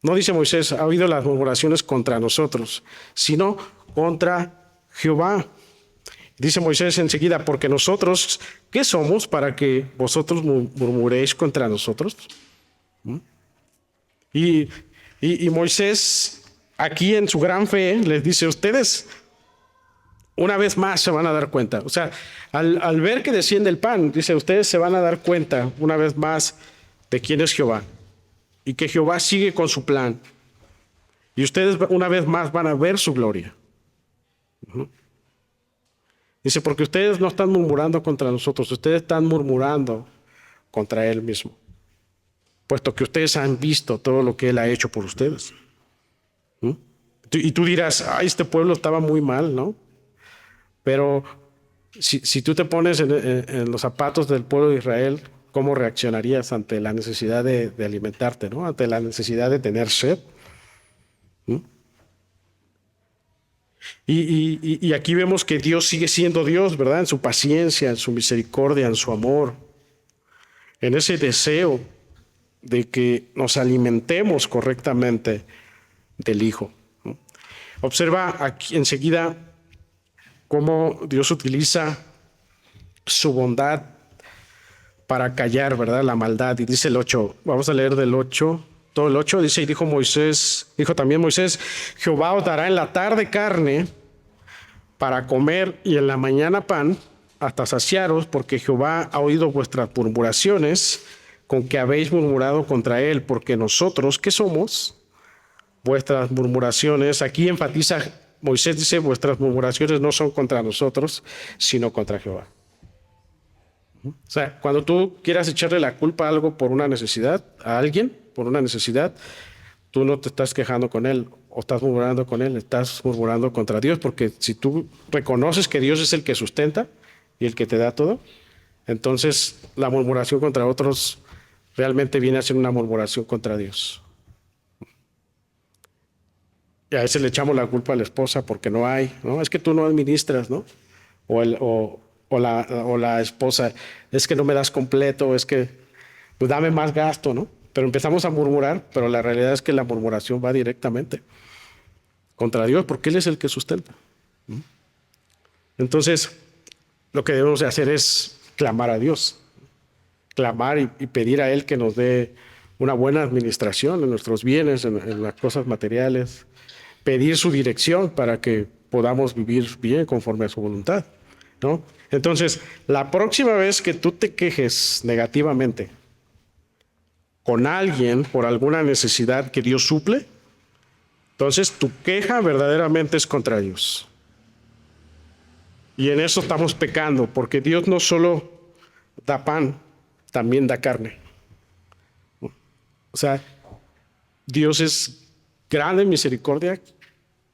Speaker 1: No dice Moisés, ha oído las murmuraciones contra nosotros, sino contra Jehová. Dice Moisés enseguida, porque nosotros, ¿qué somos para que vosotros murmuréis contra nosotros? Y Moisés, aquí en su gran fe, les dice, ustedes una vez más se van a dar cuenta. O sea, al ver que desciende el pan, dice, ustedes se van a dar cuenta una vez más de quién es Jehová. Y que Jehová sigue con su plan. Y ustedes una vez más van a ver su gloria. Dice, porque ustedes no están murmurando contra nosotros, ustedes están murmurando contra Él mismo. Puesto que ustedes han visto todo lo que Él ha hecho por ustedes. Y tú dirás, ay, este pueblo estaba muy mal, ¿no? Pero si tú te pones en los zapatos del pueblo de Israel, ¿cómo reaccionarías ante la necesidad de alimentarte, ¿no? Ante la necesidad de tener sed. Y aquí vemos que Dios sigue siendo Dios, ¿verdad? En su paciencia, en su misericordia, en su amor, en ese deseo de que nos alimentemos correctamente del Hijo. Observa aquí enseguida cómo Dios utiliza su bondad para callar, ¿verdad? La maldad. Y dice el 8, vamos a leer del 8, todo el 8, dice, y dijo también Moisés, Jehová os dará en la tarde carne para comer y en la mañana pan, hasta saciaros, porque Jehová ha oído vuestras murmuraciones con que habéis murmurado contra él, porque nosotros, ¿qué somos? Vuestras murmuraciones, aquí enfatiza Moisés, dice, vuestras murmuraciones no son contra nosotros, sino contra Jehová. O sea, cuando tú quieras echarle la culpa a algo por una necesidad, a alguien por una necesidad, tú no te estás quejando con él o estás murmurando con él, estás murmurando contra Dios, porque si tú reconoces que Dios es el que sustenta y el que te da todo, entonces la murmuración contra otros realmente viene a ser una murmuración contra Dios. Y a veces le echamos la culpa a la esposa porque no hay, ¿no? Es que tú no administras, ¿no? O la esposa, es que no me das completo, es que pues dame más gasto, ¿no? Pero empezamos a murmurar, pero la realidad es que la murmuración va directamente contra Dios, porque Él es el que sustenta. Entonces, lo que debemos de hacer es clamar a Dios, clamar y pedir a Él que nos dé una buena administración en nuestros bienes, en las cosas materiales, pedir su dirección para que podamos vivir bien conforme a su voluntad, ¿no? Entonces, la próxima vez que tú te quejes negativamente con alguien por alguna necesidad que Dios suple, entonces tu queja verdaderamente es contra Dios. Y en eso estamos pecando, porque Dios no solo da pan, también da carne. O sea, Dios es grande en misericordia,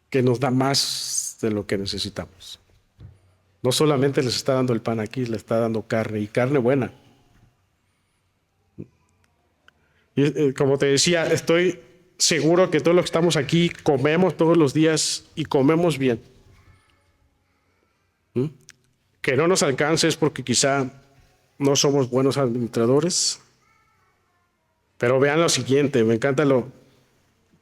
Speaker 1: que nos da más de lo que necesitamos. No solamente les está dando el pan aquí, le está dando carne, y carne buena. Y como te decía, estoy seguro que todos los que estamos aquí comemos todos los días y comemos bien. Que no nos alcance es porque quizá no somos buenos administradores. Pero vean lo siguiente, me encanta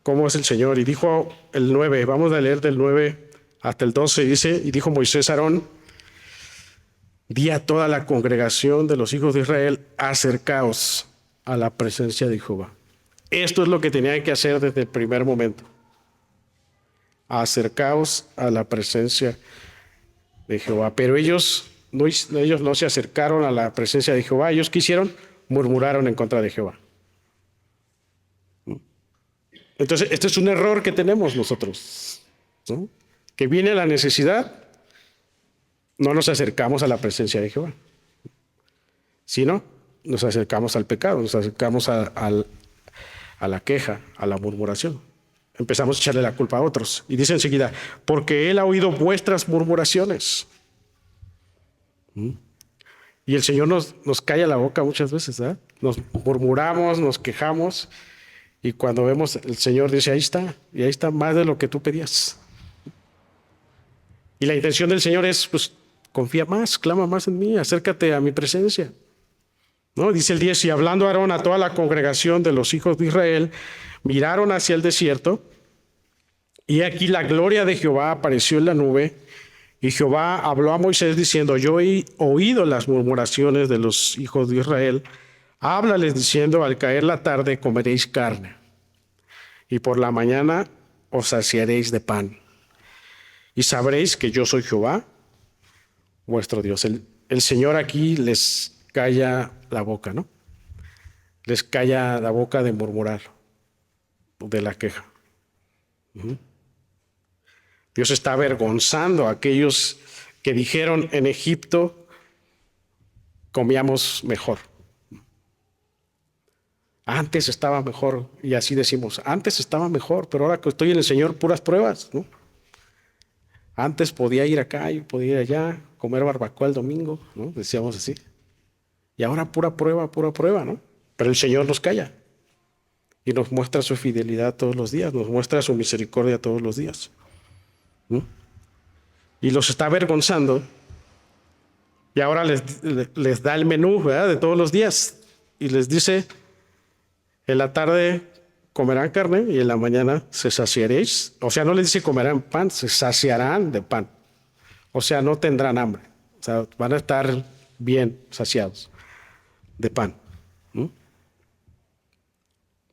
Speaker 1: cómo es el Señor. Y dijo el 9, vamos a leer del 9 hasta el 12, dice, y dijo Moisés a Aarón, di a toda la congregación de los hijos de Israel, acercaos a la presencia de Jehová. Esto es lo que tenían que hacer desde el primer momento. Acercaos a la presencia de Jehová. Pero ellos no se acercaron a la presencia de Jehová. Ellos quisieron, murmuraron en contra de Jehová. Entonces, este es un error que tenemos nosotros, ¿no? Que viene la necesidad, no nos acercamos a la presencia de Jehová, sino nos acercamos al pecado, nos acercamos a la queja, a la murmuración. Empezamos a echarle la culpa a otros. Y dice enseguida, porque Él ha oído vuestras murmuraciones. Y el Señor nos calla la boca muchas veces, ¿eh? Nos murmuramos, nos quejamos, y cuando vemos, el Señor dice, ahí está más de lo que tú pedías. Y la intención del Señor es, pues, confía más, clama más en mí, acércate a mi presencia, ¿no? Dice el 10, y hablando Aarón a toda la congregación de los hijos de Israel, miraron hacia el desierto, y aquí la gloria de Jehová apareció en la nube, y Jehová habló a Moisés diciendo, yo he oído las murmuraciones de los hijos de Israel, háblales diciendo, al caer la tarde comeréis carne, y por la mañana os saciaréis de pan, y sabréis que yo soy Jehová, vuestro Dios. El Señor aquí les calla la boca, ¿no? Les calla la boca de murmurar, de la queja. Dios está avergonzando a aquellos que dijeron en Egipto comíamos mejor. Antes estaba mejor, y así decimos, antes estaba mejor, pero ahora que estoy en el Señor, puras pruebas, ¿no? Antes podía ir acá y podía ir allá, comer barbacoa el domingo, ¿no? Decíamos así. Y ahora pura prueba, ¿no? Pero el Señor nos calla y nos muestra su fidelidad todos los días, nos muestra su misericordia todos los días. ¿No? Y los está avergonzando, y ahora les da el menú, ¿verdad?, de todos los días, y les dice, en la tarde comerán carne y en la mañana se saciaréis. O sea, no les dice comerán pan, se saciarán de pan. O sea, no tendrán hambre. O sea, van a estar bien saciados de pan. ¿No?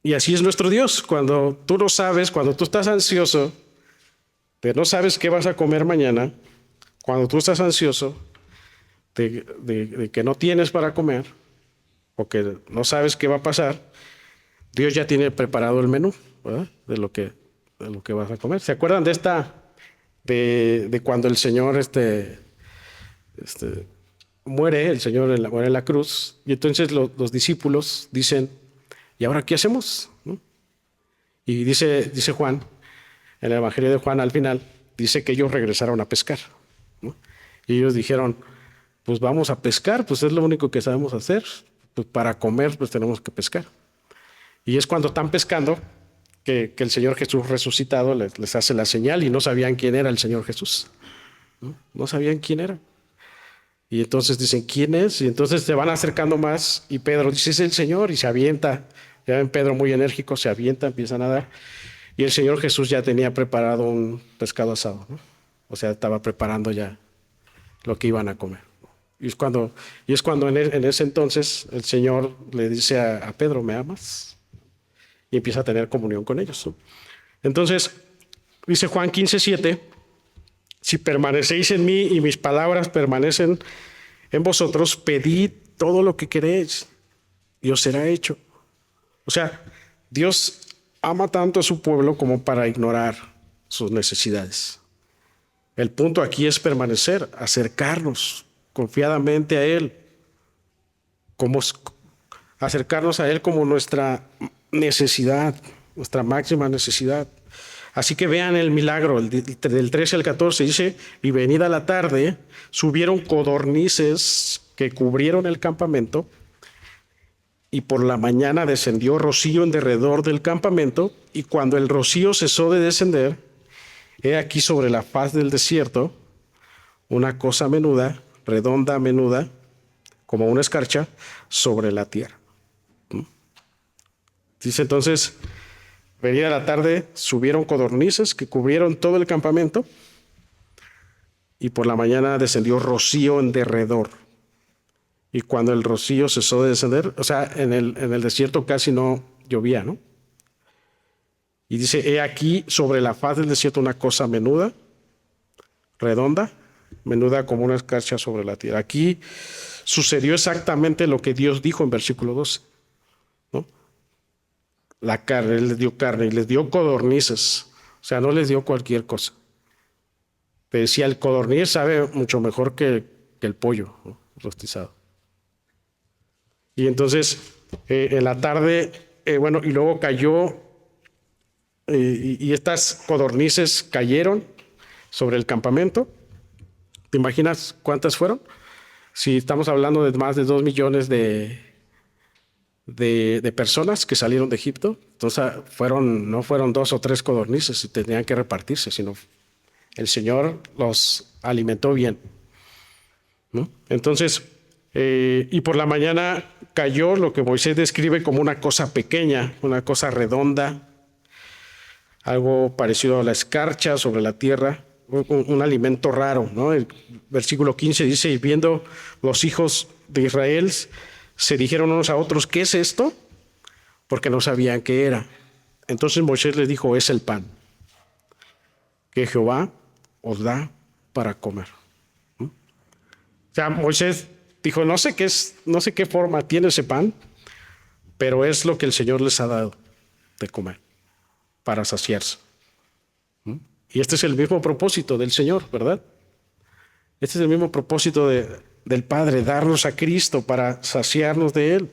Speaker 1: Y así es nuestro Dios. Cuando tú no sabes, cuando tú estás ansioso, de no sabes qué vas a comer mañana, cuando tú estás ansioso de que no tienes para comer, o que no sabes qué va a pasar, Dios ya tiene preparado el menú, ¿verdad?, de lo que vas a comer. ¿Se acuerdan de cuando el Señor muere, el Señor muere en la cruz, y entonces los discípulos dicen, ¿y ahora qué hacemos? ¿No? Y dice Juan, en el Evangelio de Juan al final, dice que ellos regresaron a pescar, ¿no? Y ellos dijeron, pues vamos a pescar, pues es lo único que sabemos hacer, pues para comer pues tenemos que pescar. Y es cuando están pescando que el Señor Jesús resucitado les hace la señal, y no sabían quién era el Señor Jesús. No sabían quién era. Y entonces dicen, ¿quién es? Y entonces se van acercando más, y Pedro dice, es el Señor, y se avienta. Ya ven, Pedro muy enérgico, se avienta, empieza a nadar. Y el Señor Jesús ya tenía preparado un pescado asado, ¿no? O sea, estaba preparando ya lo que iban a comer. Y es cuando en ese entonces el Señor le dice a Pedro, ¿me amas? Y empieza a tener comunión con ellos, ¿no? Entonces, dice Juan 15:7, si permanecéis en mí y mis palabras permanecen en vosotros, pedid todo lo que queréis y os será hecho. O sea, Dios ama tanto a su pueblo como para ignorar sus necesidades. El punto aquí es permanecer, acercarnos confiadamente a Él, acercarnos a Él como nuestra necesidad, nuestra máxima necesidad. Así que vean el milagro, del 13 al 14 dice, y venida la tarde, subieron codornices que cubrieron el campamento, y por la mañana descendió rocío en derredor del campamento, y cuando el rocío cesó de descender, he aquí sobre la faz del desierto una cosa menuda, redonda, menuda, como una escarcha, sobre la tierra. Dice entonces, venida la tarde, subieron codornices que cubrieron todo el campamento, y por la mañana descendió rocío en derredor. y cuando el rocío cesó de descender, o sea, en el desierto casi no llovía, ¿no? Y dice, he aquí sobre la faz del desierto una cosa menuda, redonda, menuda como una escarcha sobre la tierra. Aquí sucedió exactamente lo que Dios dijo en versículo 12, ¿no? La carne, Él les dio carne y les dio codornices, o sea, no les dio cualquier cosa. Te decía, el codorniz sabe mucho mejor que el pollo, ¿no? Rostizado. Y entonces, en la tarde, bueno, y luego cayó, y estas codornices cayeron sobre el campamento. ¿Te imaginas cuántas fueron? Si estamos hablando de más de 2 millones de personas que salieron de Egipto, entonces no fueron 2 o 3 codornices y tenían que repartirse, sino el Señor los alimentó bien, ¿no? Entonces, y por la mañana cayó lo que Moisés describe como una cosa pequeña, una cosa redonda, algo parecido a la escarcha sobre la tierra, un alimento raro, ¿no? El versículo 15 dice, y viendo los hijos de Israel, se dijeron unos a otros, ¿qué es esto? Porque no sabían qué era. Entonces Moisés les dijo, es el pan que Jehová os da para comer. O sea, Moisés dijo, no sé qué es, no sé qué forma tiene ese pan, pero es lo que el Señor les ha dado de comer para saciarse. Y este es el mismo propósito del Señor, ¿verdad? Este es el mismo propósito del Padre, darnos a Cristo para saciarnos de Él,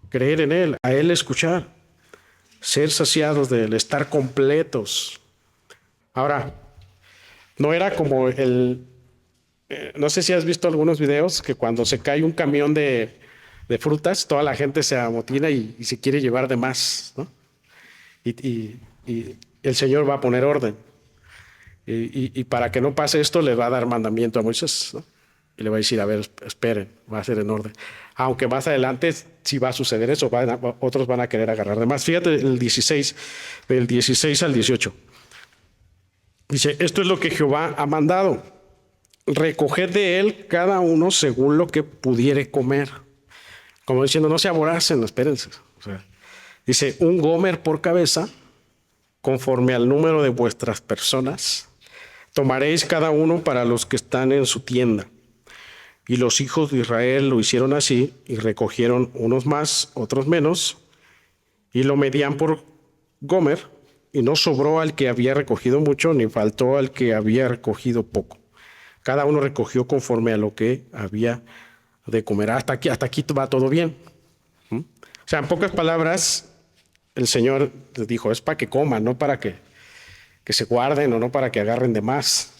Speaker 1: creer en Él, a Él escuchar, ser saciados de Él, estar completos. Ahora, no era como no sé si has visto algunos videos que cuando se cae un camión de frutas, toda la gente se amotina y se quiere llevar de más, ¿no? Y el Señor va a poner orden. Y para que no pase esto, le va a dar mandamiento a Moisés, ¿no? Y le va a decir, a ver, esperen, va a ser en orden. Aunque más adelante sí va a suceder eso, otros van a querer agarrar de más. Fíjate el 16, del 16 al 18. Dice, esto es lo que Jehová ha mandado. Recoged de él cada uno según lo que pudiere comer. Como diciendo, no se aboracen, espérense. O sea, dice, un gomer por cabeza, conforme al número de vuestras personas. Tomaréis cada uno para los que están en su tienda. Y los hijos de Israel lo hicieron así, y recogieron unos más, otros menos, y lo medían por gomer, y no sobró al que había recogido mucho, ni faltó al que había recogido poco. Cada uno recogió conforme a lo que había de comer. Hasta aquí va todo bien. O sea, en pocas palabras, el Señor les dijo, es para que coman, no para que se guarden o no para que agarren de más.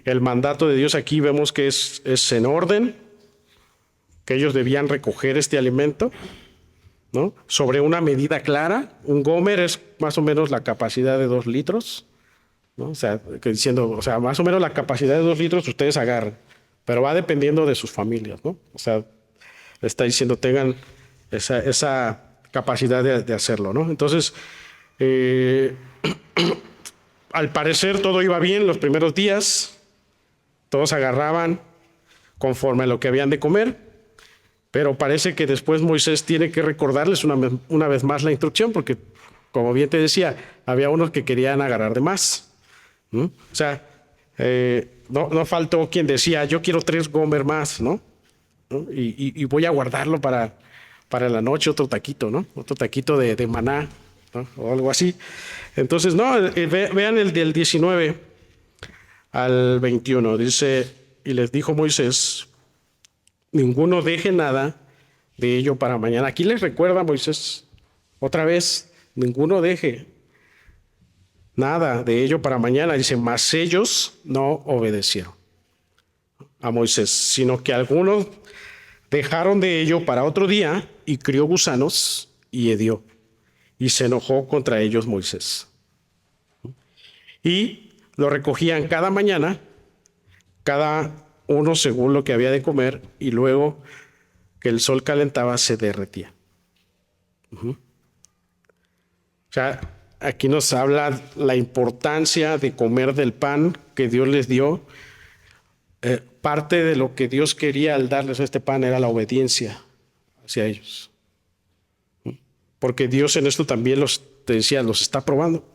Speaker 1: El mandato de Dios aquí vemos que es en orden, que ellos debían recoger este alimento, ¿no? Sobre una medida clara. Un gomer es más o menos la capacidad de 2 litros, ¿no? O sea, más o menos la capacidad de 2 litros ustedes agarran, pero va dependiendo de sus familias, ¿no? O sea, le está diciendo tengan esa capacidad de hacerlo, ¿no? Entonces, al parecer todo iba bien los primeros días, todos agarraban conforme a lo que habían de comer, pero parece que después Moisés tiene que recordarles una vez más la instrucción, porque como bien te decía, había unos que querían agarrar de más, ¿no? O sea, no faltó quien decía, yo quiero 3 gomer más, ¿no? Y voy a guardarlo para la noche otro taquito, ¿no? Otro taquito de maná, ¿no? O algo así. Entonces, no, vean el del 19 al 21. Dice, y les dijo Moisés, ninguno deje nada de ello para mañana. Aquí les recuerda Moisés, otra vez, ninguno deje nada de ello para mañana. Dice, mas ellos no obedecieron a Moisés, sino que algunos dejaron de ello para otro día y crió gusanos y hedió. Y se enojó contra ellos Moisés. Y lo recogían cada mañana, cada uno según lo que había de comer, y luego que el sol calentaba se derretía. O sea, aquí nos habla la importancia de comer del pan que Dios les dio, parte de lo que Dios quería al darles este pan era la obediencia hacia ellos. Porque Dios en esto también te decía, los está probando.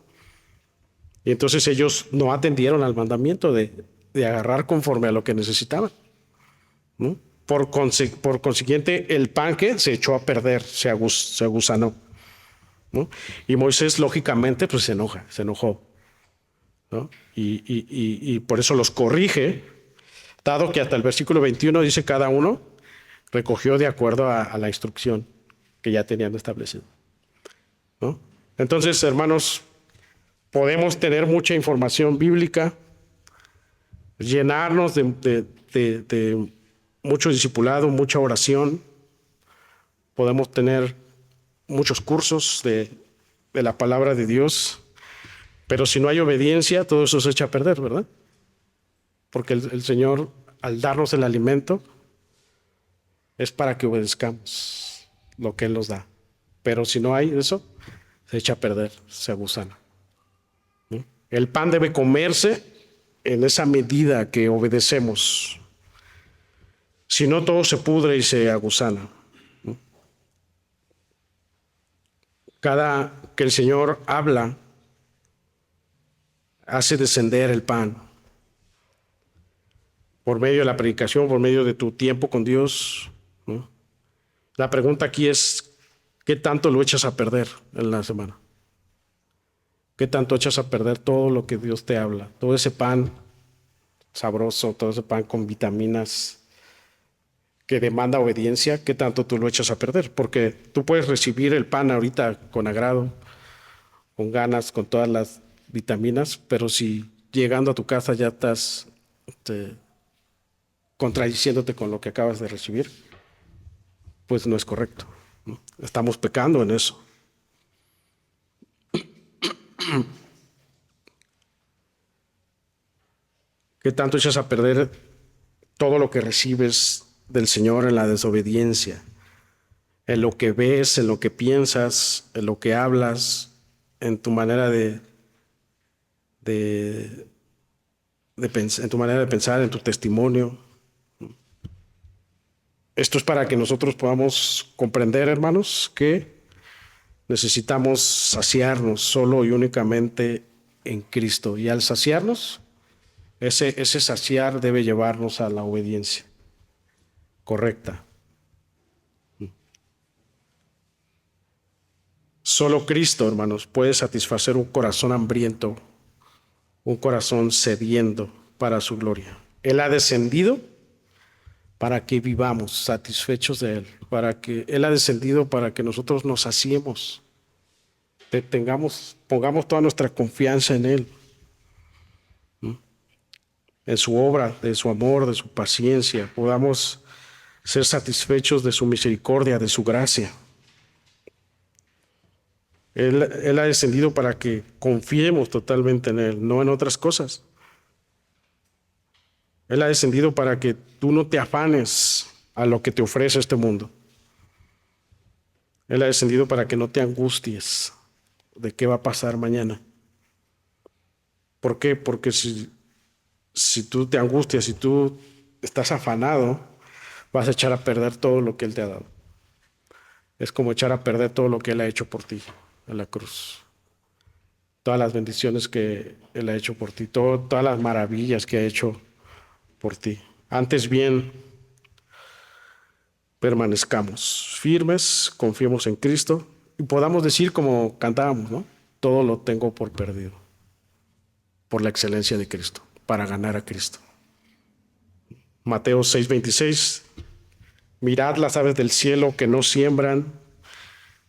Speaker 1: Y entonces ellos no atendieron al mandamiento de agarrar conforme a lo que necesitaban, ¿no? Por consiguiente, el pan que se echó a perder, se agusanó, ¿no? Y Moisés, lógicamente, pues se enojó, ¿no? Y por eso los corrige, dado que hasta el versículo 21 dice cada uno recogió de acuerdo a la instrucción que ya tenían establecido, ¿no? Entonces, hermanos, podemos tener mucha información bíblica, llenarnos de mucho discipulado, mucha oración. Podemos tener muchos cursos de la palabra de Dios, pero si no hay obediencia, todo eso se echa a perder, ¿verdad? Porque el Señor, al darnos el alimento, es para que obedezcamos lo que Él nos da. Pero si no hay eso, se echa a perder, se agusana, ¿no? El pan debe comerse en esa medida que obedecemos. Si no, todo se pudre y se agusana, ¿no? Cada que el Señor habla, hace descender el pan. Por medio de la predicación, por medio de tu tiempo con Dios, ¿no? La pregunta aquí es, ¿qué tanto lo echas a perder en la semana? ¿Qué tanto echas a perder todo lo que Dios te habla? Todo ese pan sabroso, todo ese pan con vitaminas que demanda obediencia, ¿qué tanto tú lo echas a perder? Porque tú puedes recibir el pan ahorita con agrado, con ganas, con todas las vitaminas, pero si llegando a tu casa ya estás contradiciéndote con lo que acabas de recibir, pues no es correcto, ¿no? Estamos pecando en eso. ¿Qué tanto echas a perder todo lo que recibes del Señor en la desobediencia? En lo que ves, en lo que piensas, en lo que hablas, en tu manera en tu manera de pensar, en tu testimonio. Esto es para que nosotros podamos comprender, hermanos, que necesitamos saciarnos solo y únicamente en Cristo. Y al saciarnos, ese saciar debe llevarnos a la obediencia correcta. Solo Cristo, hermanos, puede satisfacer un corazón hambriento, un corazón sediento para su gloria. Él ha descendido para que vivamos satisfechos de Él, Él ha descendido para que nosotros nos saciemos, pongamos toda nuestra confianza en Él, en su obra, de su amor, de su paciencia, podamos ser satisfechos de su misericordia, de su gracia. Él ha descendido para que confiemos totalmente en Él, no en otras cosas. Él ha descendido para que tú no te afanes a lo que te ofrece este mundo. Él ha descendido para que no te angusties de qué va a pasar mañana. ¿Por qué? Porque si tú te angustias, si tú estás afanado, vas a echar a perder todo lo que Él te ha dado. Es como echar a perder todo lo que Él ha hecho por ti en la cruz. Todas las bendiciones que Él ha hecho por ti, todas las maravillas que ha hecho por ti. Antes bien, permanezcamos firmes, confiemos en Cristo y podamos decir como cantábamos, ¿no? Todo lo tengo por perdido, por la excelencia de Cristo, para ganar a Cristo. Mateo 6:26, mirad las aves del cielo que no siembran,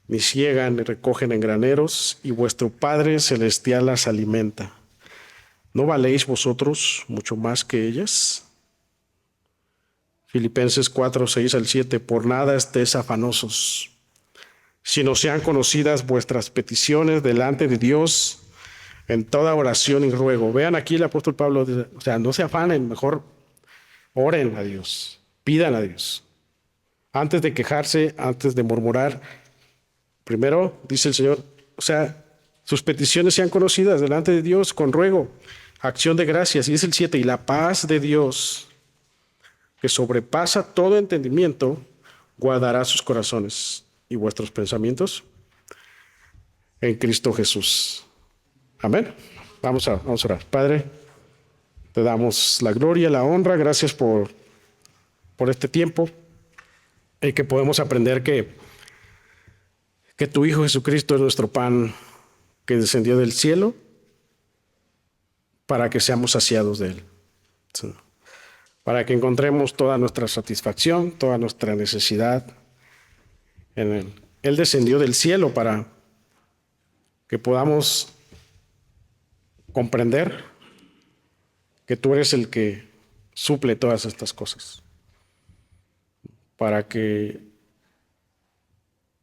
Speaker 1: ni ciegan, ni recogen en graneros, y vuestro Padre celestial las alimenta. ¿No valéis vosotros mucho más que ellas? Filipenses 4:6-7, por nada estéis afanosos, sino sean conocidas vuestras peticiones delante de Dios en toda oración y ruego. Vean aquí el apóstol Pablo, o sea, no se afanen, mejor oren a Dios, pidan a Dios. Antes de quejarse, antes de murmurar, primero dice el Señor, o sea, sus peticiones sean conocidas delante de Dios con ruego, acción de gracias. Y es el 7, y la paz de Dios, que sobrepasa todo entendimiento, guardará sus corazones y vuestros pensamientos en Cristo Jesús. Amén. Vamos a orar. Padre, te damos la gloria, la honra. Gracias por este tiempo y que podemos aprender que tu Hijo Jesucristo es nuestro pan que descendió del cielo para que seamos saciados de Él. Sí. Para que encontremos toda nuestra satisfacción, toda nuestra necesidad en Él. Él descendió del cielo para que podamos comprender que tú eres el que suple todas estas cosas. Para que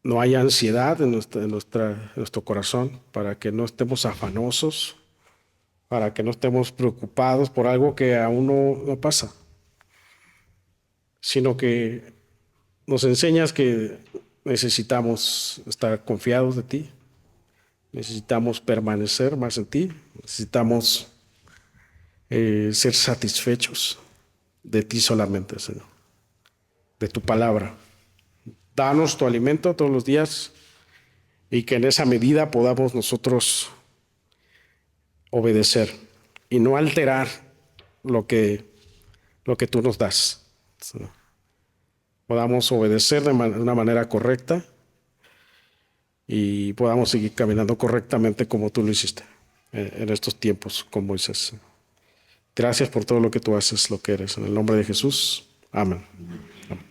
Speaker 1: no haya ansiedad en nuestro corazón, para que no estemos afanosos, para que no estemos preocupados por algo que aún no pasa, sino que nos enseñas que necesitamos estar confiados de ti, necesitamos permanecer más en ti, necesitamos ser satisfechos de ti solamente, Señor, de tu palabra. Danos tu alimento todos los días y que en esa medida podamos nosotros obedecer y no alterar lo que tú nos das. Podamos obedecer de una manera correcta y podamos seguir caminando correctamente como tú lo hiciste en estos tiempos con Moisés. Gracias por todo lo que tú haces, lo que eres. En el nombre de Jesús. Amén.